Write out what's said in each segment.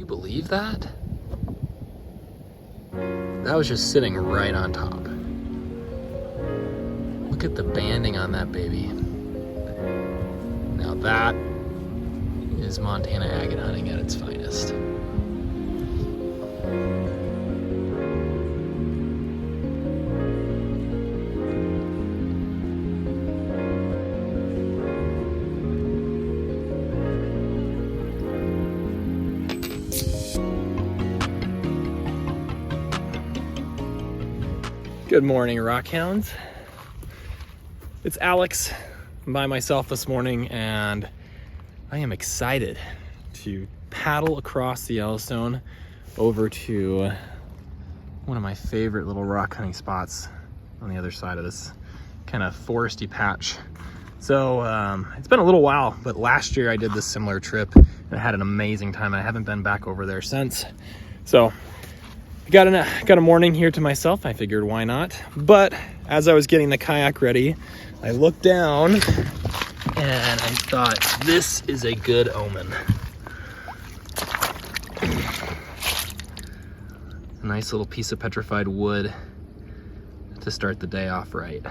you believe that? That was just sitting right on top. Look at the banding on that baby. Now that is Montana agate hunting at its finest. Good morning, Rockhounds. It's Alex. I'm by myself this morning and I am excited to paddle across the Yellowstone over to one of my favorite little rock hunting spots on the other side of this kind of foresty patch. So it's been a little while, but last year I did this similar trip and I had an amazing time. I haven't been back over there since. So I got a morning here to myself. I figured why not? But as I was getting the kayak ready, I looked down and I thought, this is a good omen. A nice little piece of petrified wood to start the day off right.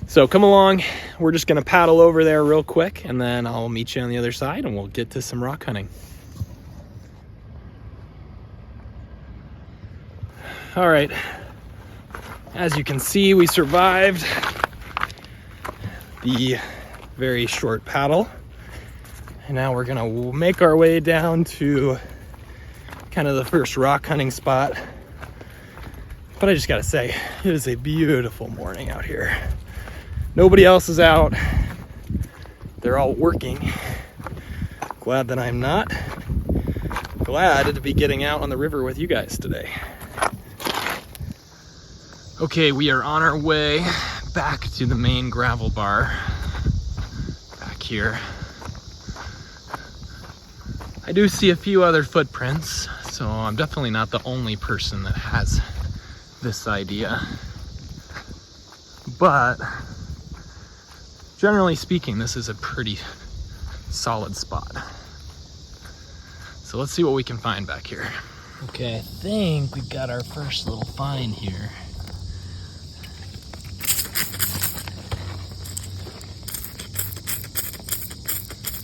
So come along, we're just gonna paddle over there real quick and then I'll meet you on the other side and we'll get to some rock hunting. All right, as you can see, we survived the very short paddle. And now we're gonna make our way down to kind of the first rock hunting spot. But I just gotta say, it is a beautiful morning out here. Nobody else is out. They're all working. Glad that I'm not. Glad to be getting out on the river with you guys today. Okay, we are on our way back to the main gravel bar back here. I do see a few other footprints, so I'm definitely not the only person that has this idea. But generally speaking, this is a pretty solid spot. So let's see what we can find back here. Okay, I think we've got our first little find here.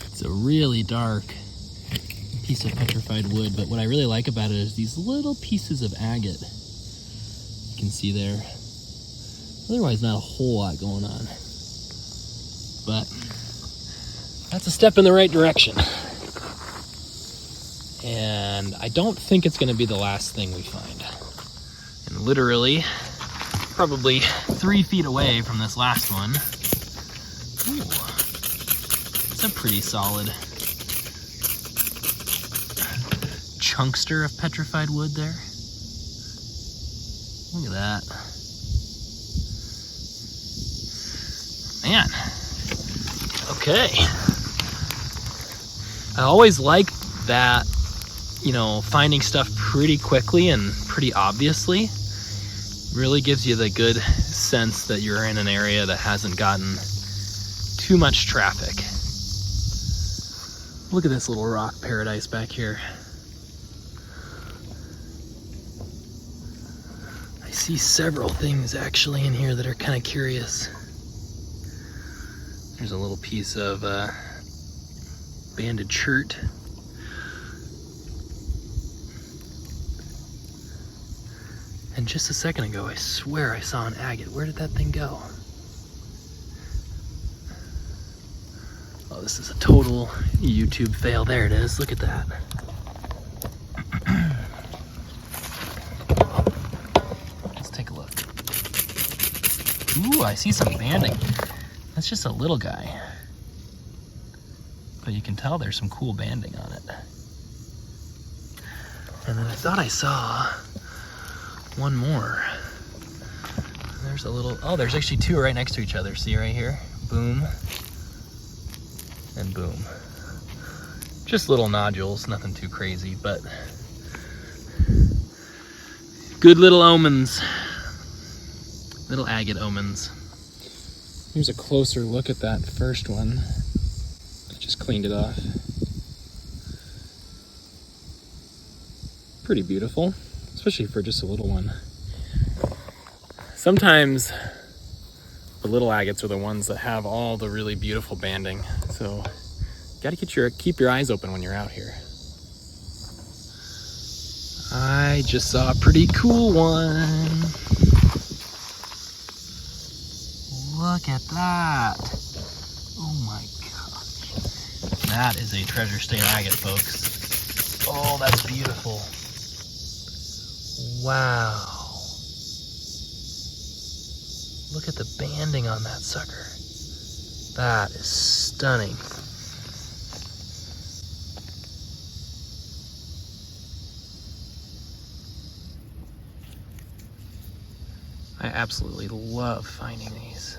It's a really dark piece of petrified wood, but what I really like about it is these little pieces of agate you can see there. Otherwise, not a whole lot going on, but that's a step in the right direction. And I don't think it's going to be the last thing we find. And literally, probably 3 feet away from this last one. Ooh. It's a pretty solid chunkster of petrified wood there. Look at that. Man. Okay. I always like that, you know, finding stuff pretty quickly and pretty obviously. Really gives you the good sense that you're in an area that hasn't gotten too much traffic. Look at this little rock paradise back here. I see several things actually in here that are kind of curious. There's a little piece of banded shirt. And just a second ago, I swear I saw an agate. Where did that thing go? Oh, this is a total YouTube fail. There it is. Look at that. Let's take a look. Ooh, I see some banding. That's just a little guy. But you can tell there's some cool banding on it. And then I thought I saw one more. There's a little, oh, there's actually 2 right next to each other. See right here? Boom. And boom. Just little nodules, nothing too crazy, but good little omens. Little agate omens. Here's a closer look at that first one. I just cleaned it off. Pretty beautiful, especially for just a little one. Sometimes the little agates are the ones that have all the really beautiful banding. So gotta keep your eyes open when you're out here. I just saw a pretty cool one. Look at that. Oh my gosh. That is a treasure state agate, folks. Oh, that's beautiful. Wow. Look at the banding on that sucker. That is stunning. I absolutely love finding these.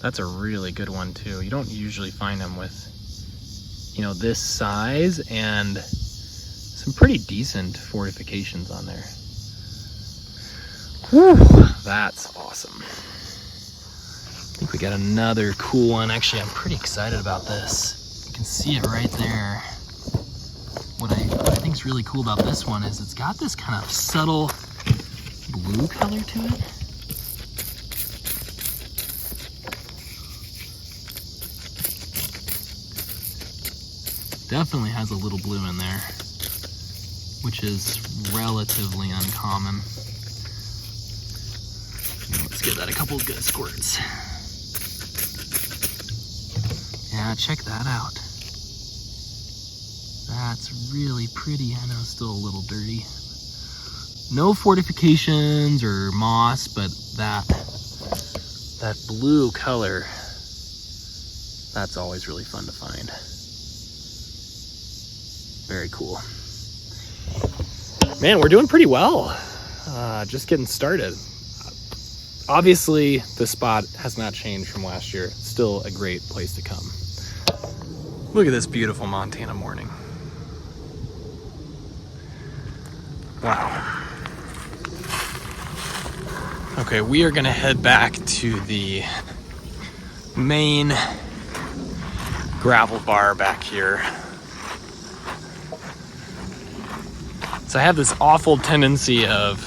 That's a really good one too. You don't usually find them with, you know, this size and some pretty decent fortifications on there. Whew, that's awesome. I think we got another cool one. Actually, I'm pretty excited about this. You can see it right there. What I think is really cool about this one is it's got this kind of subtle blue color to it. Definitely has a little blue in there, which is relatively uncommon. Let's give that a couple of good squirts. Yeah, check that out. That's really pretty. I know it's still a little dirty. No fortifications or moss, but that blue color, that's always really fun to find. Very cool. Man, we're doing pretty well. Just getting started. Obviously, the spot has not changed from last year. It's still a great place to come. Look at this beautiful Montana morning. Wow. Okay, we are gonna head back to the main gravel bar back here. So I have this awful tendency of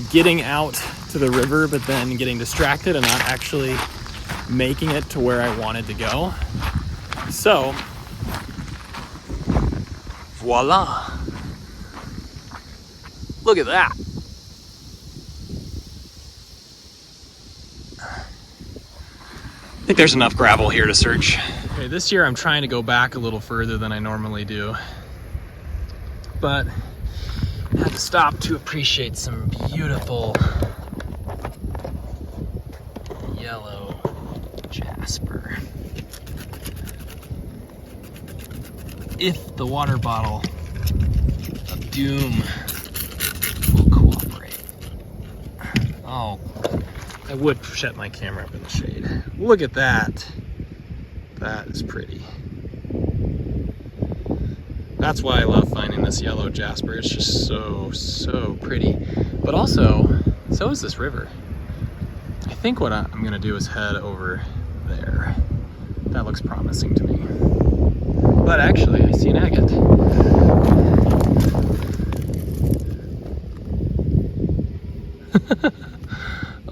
getting out to the river, but then getting distracted and not actually making it to where I wanted to go. So, voila. Look at that. I think there's enough gravel here to search. Okay, this year I'm trying to go back a little further than I normally do, but I had to stop to appreciate some beautiful yellow jasper. If the water bottle of doom will cooperate. Oh, I would shut my camera up in the shade. Look at that. That is pretty. That's why I love finding this yellow jasper. It's just so pretty. But also, so is this river. I think what I'm gonna do is head over there. That looks promising to me. But actually, I see an agate.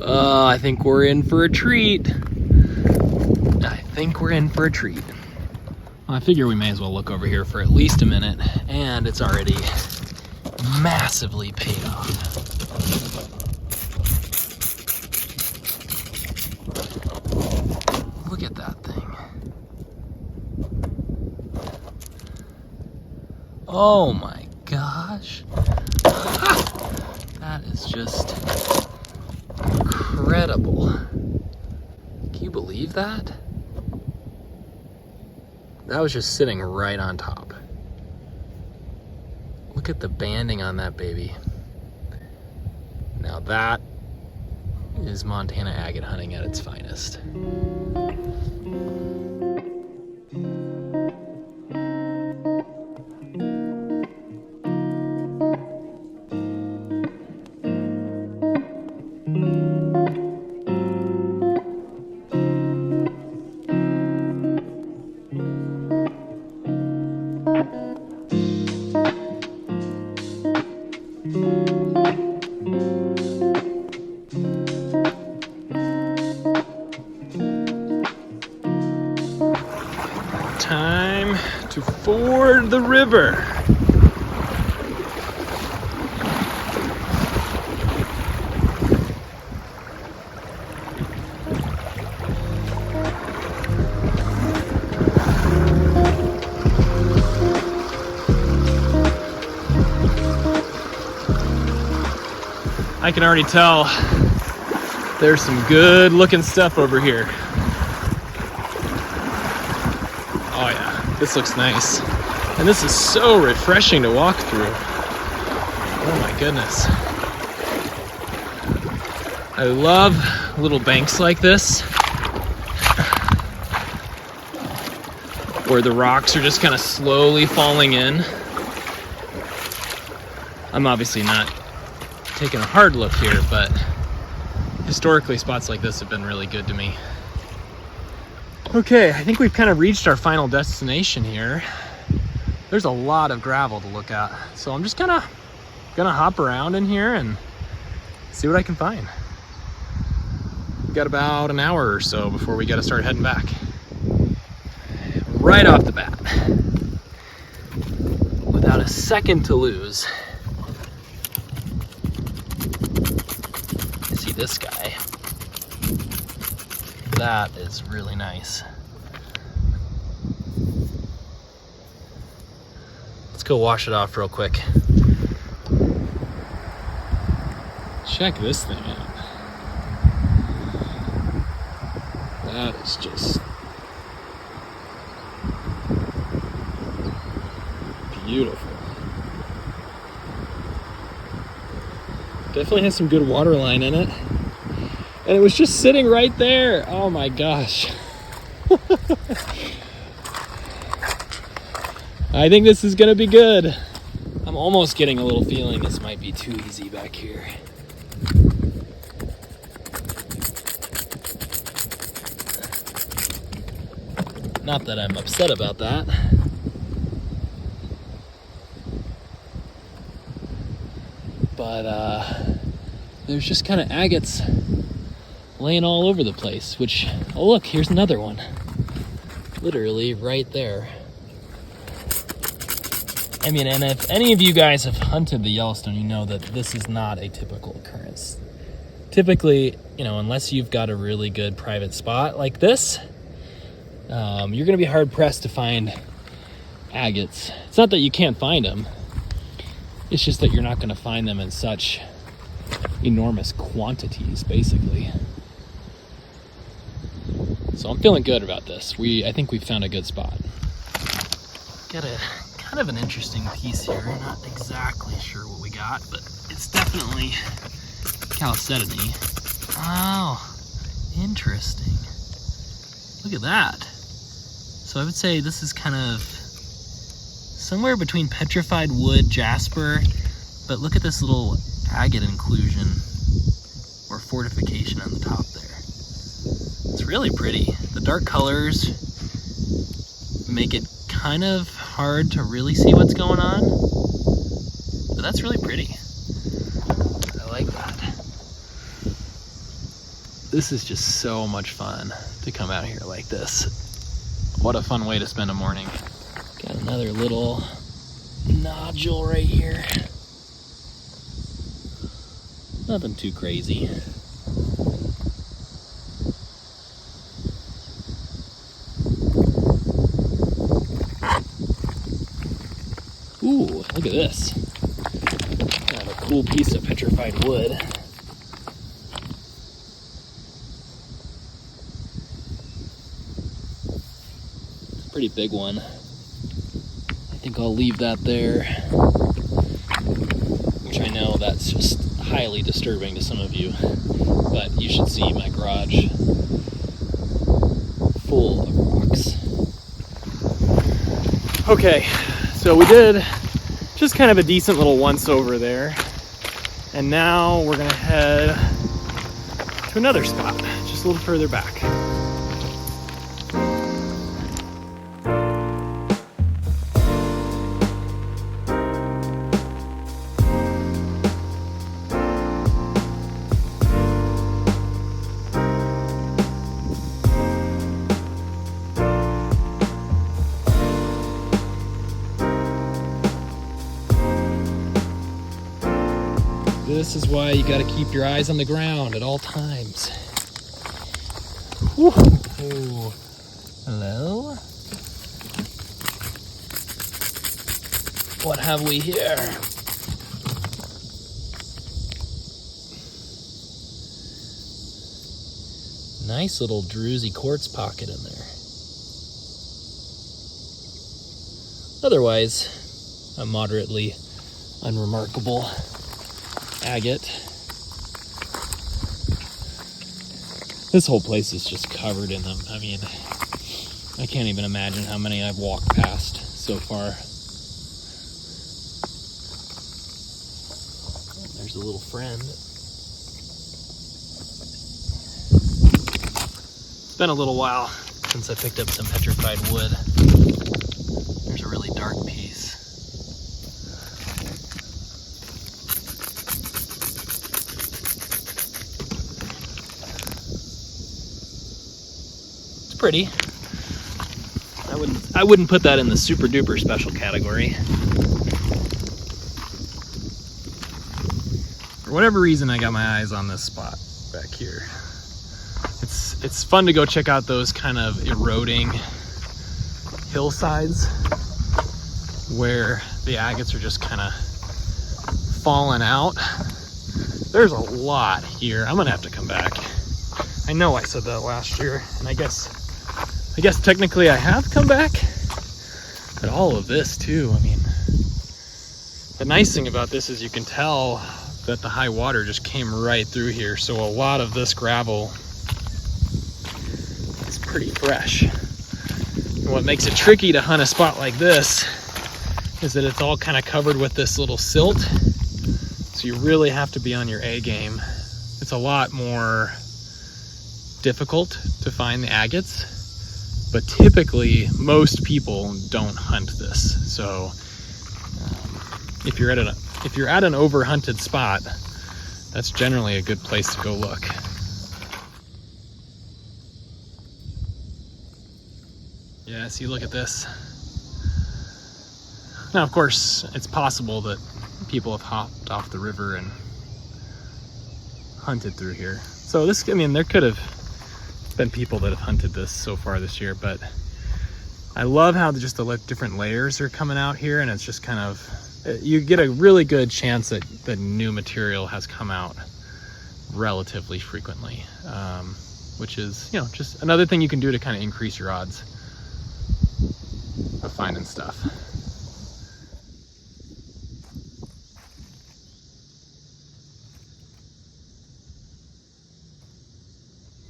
I think we're in for a treat. Well, I figure we may as well look over here for at least a minute, and it's already massively paid off. Look at that thing. Oh my gosh. That is just incredible. Can you believe that? That was just sitting right on top. Look at the banding on that baby. Now that is Montana agate hunting at its finest. Time to ford the river. I can already tell there's some good looking stuff over here. Oh yeah, this looks nice. And this is so refreshing to walk through. Oh my goodness. I love little banks like this, where the rocks are just kind of slowly falling in. I'm obviously not taking a hard look here, but historically spots like this have been really good to me. Okay, I think we've kind of reached our final destination here. There's a lot of gravel to look at, so I'm just gonna hop around in here and see what I can find. We've got about an hour or so before we gotta start heading back. Right off the bat, without a second to lose, you see this guy. That is really nice. Let's go wash it off real quick. Check this thing out. That is just beautiful. Definitely has some good water line in it. And it was just sitting right there. Oh my gosh. I think this is gonna be good. I'm almost getting a little feeling this might be too easy back here. Not that I'm upset about that. But there's just kind of agates laying all over the place, which, oh look, here's another one. Literally right there. I mean, and if any of you guys have hunted the Yellowstone, you know that this is not a typical occurrence. Typically, you know, unless you've got a really good private spot like this, you're gonna be hard pressed to find agates. It's not that you can't find them, it's just that you're not gonna find them in such enormous quantities, basically. So I'm feeling good about this. I think we found a good spot. Got a kind of an interesting piece here. Not exactly sure what we got, but it's definitely chalcedony. Oh, interesting. Look at that. So I would say this is kind of somewhere between petrified wood, jasper, but look at this little agate inclusion or fortification on the top there. It's really pretty. The dark colors make it kind of hard to really see what's going on, but that's really pretty. I like that. This is just so much fun to come out here like this. What a fun way to spend a morning. Got another little nodule right here. Nothing too crazy. Ooh, look at this. Got a cool piece of petrified wood. Pretty big one. I think I'll leave that there. Which I know that's just highly disturbing to some of you, but you should see my garage full of rocks. Okay, so we did just kind of a decent little once over there, and now we're gonna head to another spot just a little further back. This is why you gotta keep your eyes on the ground at all times. Whew. Oh, hello? What have we here? Nice little druzy quartz pocket in there. Otherwise, a moderately unremarkable agate. This whole place is just covered in them. I mean, I can't even imagine how many I've walked past so far. There's a little friend. It's been a little while since I picked up some petrified wood. There's a really dark piece. It's pretty. I wouldn't put that in the super duper special category. For whatever reason, I got my eyes on this spot back here. It's fun to go check out those kind of eroding hillsides where the agates are just kind of falling out. There's a lot here. I'm gonna have to come back. I know I said that last year, and I guess technically I have come back, but all of this too. I mean, the nice thing about this is you can tell that the high water just came right through here, so a lot of this gravel is pretty fresh. And what makes it tricky to hunt a spot like this is that it's all kind of covered with this little silt, so you really have to be on your A game. It's a lot more difficult to find the agates, but typically most people don't hunt this. So if you're at an over-hunted spot, that's generally a good place to go look. Yeah, see, look at this. Now, of course, it's possible that people have hopped off the river and hunted through here. So this, I mean, there could have been people that have hunted this so far this year, but I love how just the different layers are coming out here, and it's just kind of, you get a really good chance that the new material has come out relatively frequently, which is, you know, just another thing you can do to kind of increase your odds of finding stuff.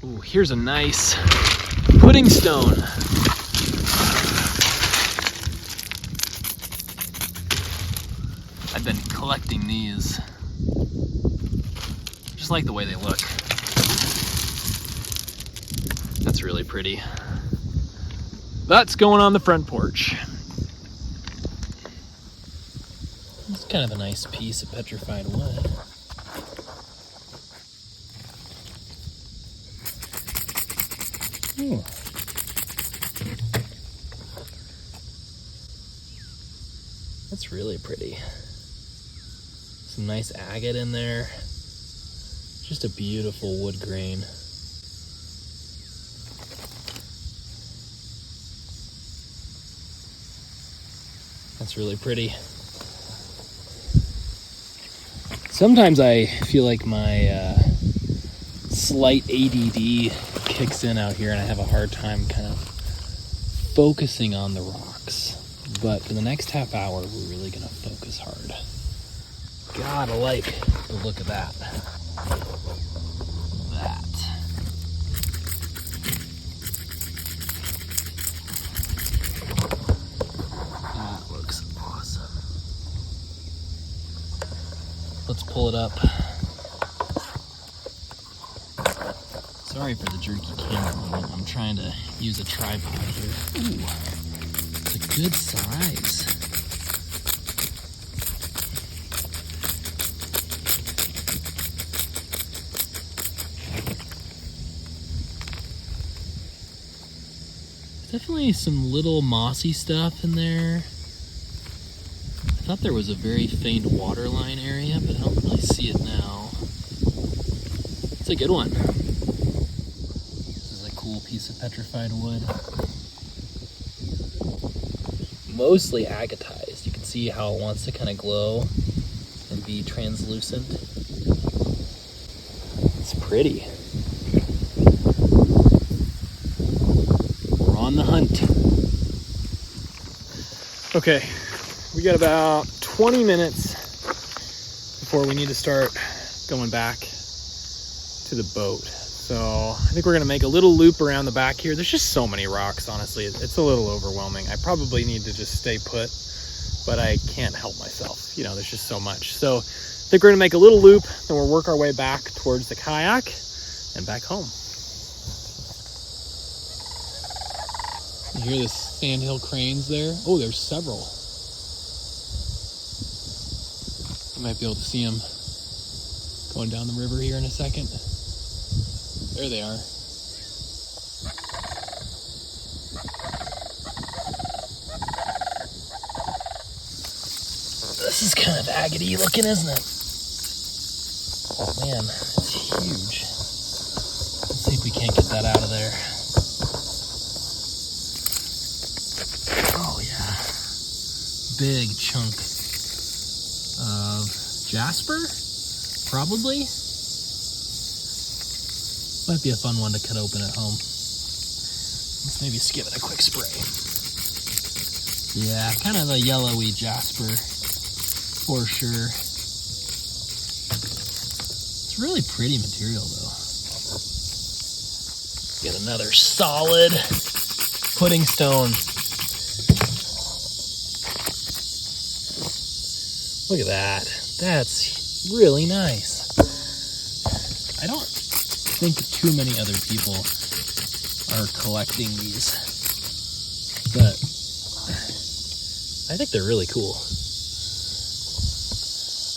Ooh, here's a nice pudding stone. I've been collecting these. Just like the way they look. That's really pretty. That's going on the front porch. It's kind of a nice piece of petrified wood. Ooh. That's really pretty. Some nice agate in there. Just a beautiful wood grain. That's really pretty. Sometimes I feel like my slight ADD kicks in out here and I have a hard time kind of focusing on the rocks. But for the next half hour, we're really gonna focus hard. Gotta like the look of that. That looks awesome. Let's pull it up. Sorry for the jerky camera movement. I'm trying to use a tripod here. Ooh, it's a good size. Definitely some little mossy stuff in there. I thought there was a very faint waterline area, but I don't really see it now. It's a good one. This is a cool piece of petrified wood. Mostly agatized. You can see how it wants to kind of glow and be translucent. It's pretty. We're on the hunt. Okay, we got about 20 minutes before we need to start going back to the boat. So I think we're gonna make a little loop around the back here. There's just so many rocks, honestly. It's a little overwhelming. I probably need to just stay put, but I can't help myself. You know, there's just so much. So I think we're gonna make a little loop, then we'll work our way back towards the kayak and back home. You hear the sandhill cranes there? Oh, there's several. You might be able to see them going down the river here in a second. There they are. This is kind of agate-y looking, isn't it? Oh man, it's huge. Let's see if we can't get that out of there. Oh yeah. Big chunk of jasper, probably. Might be a fun one to cut open at home. Let's maybe just give it a quick spray. Yeah, kind of a yellowy jasper for sure. It's really pretty material though. Get another solid pudding stone. Look at that. That's really nice. I don't think too many other people are collecting these, but I think they're really cool.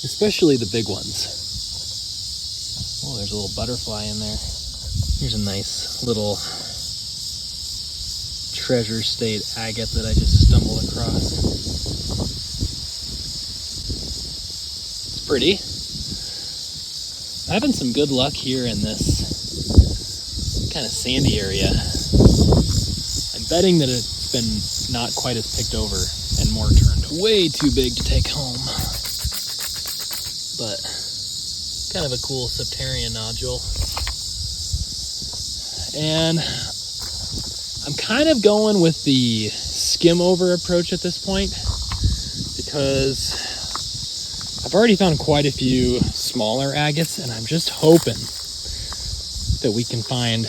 Especially the big ones. Oh, there's a little butterfly in there. Here's a nice little treasure state agate that I just stumbled across. Pretty. I'm having some good luck here in this kind of sandy area. I'm betting that it's been not quite as picked over and more turned way too big to take home. But kind of a cool septarian nodule. And I'm kind of going with the skim over approach at this point because I've already found quite a few smaller agates, and I'm just hoping that we can find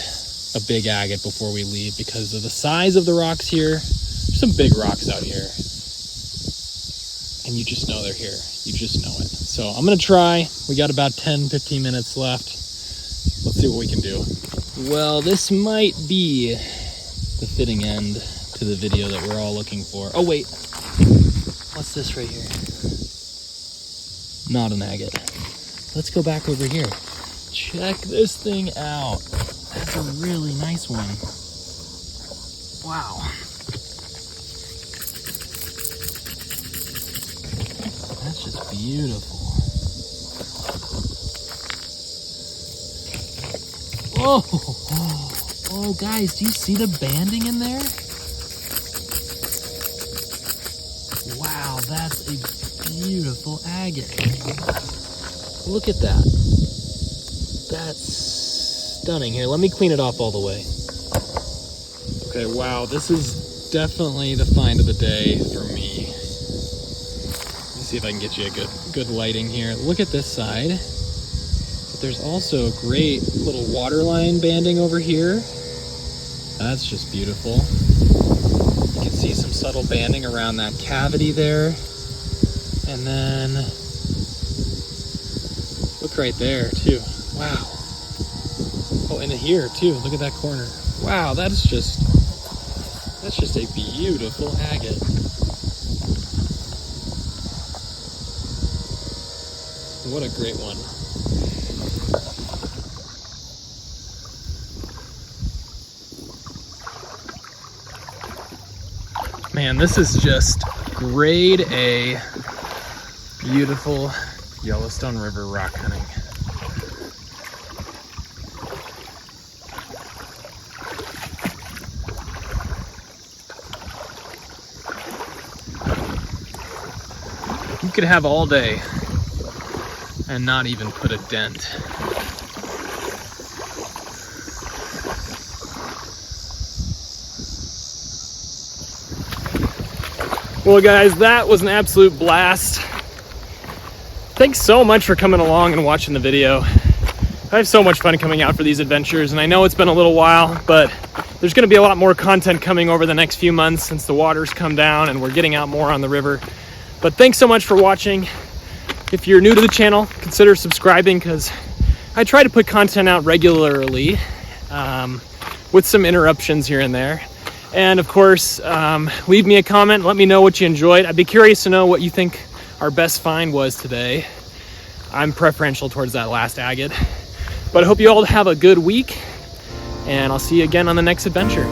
a big agate before we leave because of the size of the rocks here. There's some big rocks out here, and you just know they're here. You just know it. So I'm gonna try. We got about 10-15 minutes left. Let's see what we can do. Well, this might be the fitting end to the video that we're all looking for. Oh wait, what's this right here? Not an agate. Let's go back over here. Check this thing out. That's a really nice one. Wow. That's just beautiful. Whoa! Oh, guys, do you see the banding in there? Wow, that's a beautiful agate. Look at that. That's stunning. Here, let me clean it off all the way. Okay, wow, this is definitely the find of the day for me. Let me see if I can get you a good lighting here. Look at this side. But there's also a great little waterline banding over here. That's just beautiful. You can see some subtle banding around that cavity there. And then look right there too. Wow. Oh, and here too. Look at that corner. Wow, that's just a beautiful agate. What a great one. Man, this is just grade A, beautiful Yellowstone River rock hunting. You could have all day and not even put a dent. Well guys, that was an absolute blast. Thanks so much for coming along and watching the video. I have so much fun coming out for these adventures, and I know it's been a little while, but there's gonna be a lot more content coming over the next few months since the water's come down and we're getting out more on the river. But thanks so much for watching. If you're new to the channel, consider subscribing, because I try to put content out regularly with some interruptions here and there. And of course, leave me a comment, let me know what you enjoyed. I'd be curious to know what you think our best find was today. I'm preferential towards that last agate. But I hope you all have a good week, and I'll see you again on the next adventure.